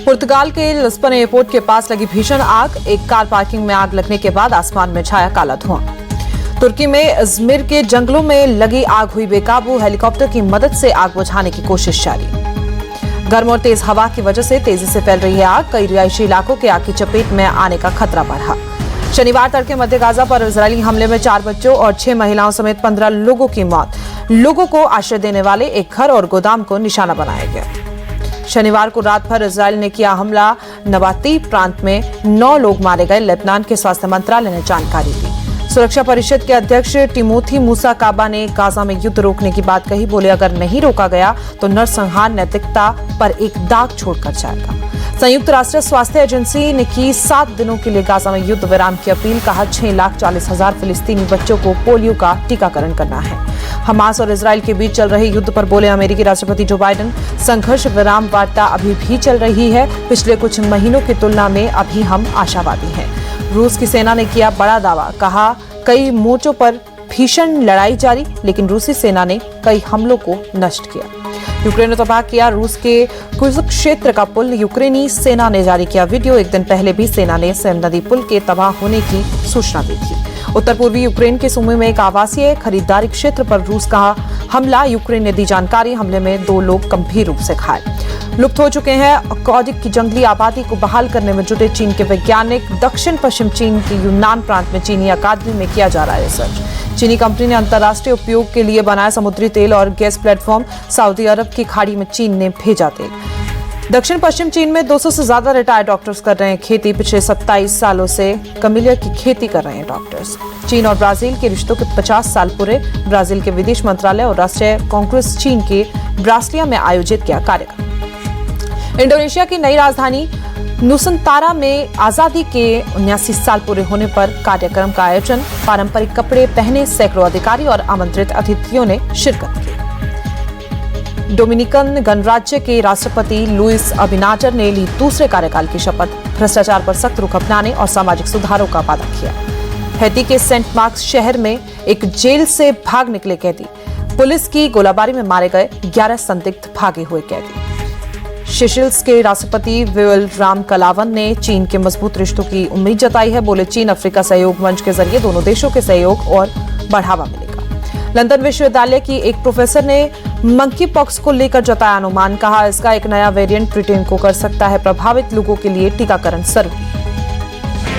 पुर्तगाल के Lisbon airport के पास लगी भीषण आग। एक कार पार्किंग में आग लगने के बाद आसमान में छाया काला धुआं। तुर्की में इज़मिर के जंगलों में लगी आग हुई बेकाबू। हेलीकॉप्टर की मदद से आग बुझाने की कोशिश जारी। गर्म और तेज हवा की वजह से तेजी से फैल रही है आग। कई रिहायशी इलाकों के आग की चपेट में आने का खतरा बढ़ा। शनिवार तड़के मध्य गाजा पर इजरायली हमले में 4 बच्चों और 6 महिलाओं समेत 15 लोगों की मौत। लोगों को आश्रय देने वाले एक घर और गोदाम को निशाना बनाया गया। शनिवार को रात भर इजरायल ने किया हमला। नबाती प्रांत में 9 लोग मारे गए। लेबनान के स्वास्थ्य मंत्रालय ने जानकारी दी। सुरक्षा परिषद के अध्यक्ष टिमोथी मूसा काबा ने गाजा में युद्ध रोकने की बात कही। बोले, अगर नहीं रोका गया तो नरसंहार नैतिकता पर एक दाग छोड़कर जाएगा। संयुक्त राष्ट्र स्वास्थ्य एजेंसी ने की 7 दिनों के लिए गाजा में युद्ध विराम की अपील। कहा 6,40,000 फिलिस्तीनी बच्चों को पोलियो का टीकाकरण करना है। हमास और इजरायल के बीच चल रहे युद्ध पर बोले अमेरिकी राष्ट्रपति जो बाइडेन, संघर्ष विराम वार्ता अभी भी चल रही है। पिछले कुछ महीनों की तुलना में अभी हम आशावादी हैं। रूस की सेना ने किया बड़ा दावा। कहा कई मोर्चों पर भीषण लड़ाई जारी, लेकिन रूसी सेना ने कई हमलों को नष्ट किया। यूक्रेन ने तबाह किया रूस के कुर्स्क क्षेत्र का पुल। यूक्रेनी सेना ने जारी किया वीडियो। एक दिन पहले भी सेना ने सेम नदी पुल के तबाह होने की सूचना दी थी। उत्तर पूर्वी यूक्रेन के सुमी में एक आवासीय खरीदारी क्षेत्र पर रूस का हमला। यूक्रेन ने दी जानकारी। हमले में 2 लोग गंभीर रूप से घायल। लुप्त हो चुके हैं कौदिक की जंगली आबादी को बहाल करने में जुटे चीन के वैज्ञानिक। दक्षिण पश्चिम चीन के यूनान प्रांत में चीनी अकादमी में किया जा रहा है रिसर्च। चीनी कंपनी ने अंतर्राष्ट्रीय उपयोग के लिए बनाया समुद्री तेल और गैस प्लेटफॉर्म। सऊदी अरब की खाड़ी में चीन ने भेजा तेल। दक्षिण पश्चिम चीन में 200 से ज्यादा रिटायर्ड डॉक्टर्स कर रहे हैं खेती। पिछले 27 सालों से कमिलिया की खेती कर रहे हैं डॉक्टर्स। चीन और ब्राजील के रिश्तों के 50 साल पूरे। ब्राजील के विदेश मंत्रालय और राष्ट्रीय कांग्रेस चीन के ब्रासिलिया में आयोजित किया कार्यक्रम। इंडोनेशिया की नई राजधानी नुसंतारा में आजादी के 79 साल पूरे होने पर कार्यक्रम का आयोजन। पारंपरिक कपड़े पहने सैकड़ों अधिकारी और आमंत्रित अतिथियों ने शिरकत की। डोमिनिकन गणराज्य के राष्ट्रपति लुइस अबिनाडर ने ली दूसरे कार्यकाल की शपथ। भ्रष्टाचार पर सख्त रुख अपनाने और सामाजिक सुधारों का वादा किया। हैती के सेंट मार्क्स शहर में एक जेल से भाग निकले कैदी। पुलिस की गोलाबारी में मारे गए 11 संदिग्ध भागे हुए कैदी। सेशेल्स के राष्ट्रपति विवल राम कलावन ने चीन के मजबूत रिश्तों की उम्मीद जताई है। बोले, चीन अफ्रीका सहयोग मंच के जरिए दोनों देशों के सहयोग और बढ़ावा मिलेगा। लंदन विश्वविद्यालय की एक प्रोफेसर ने मंकी पॉक्स को लेकर जताया अनुमान। कहा इसका एक नया वेरिएंट ब्रिटेन को कर सकता है प्रभावित। लोगों के लिए टीकाकरण जरूरी है।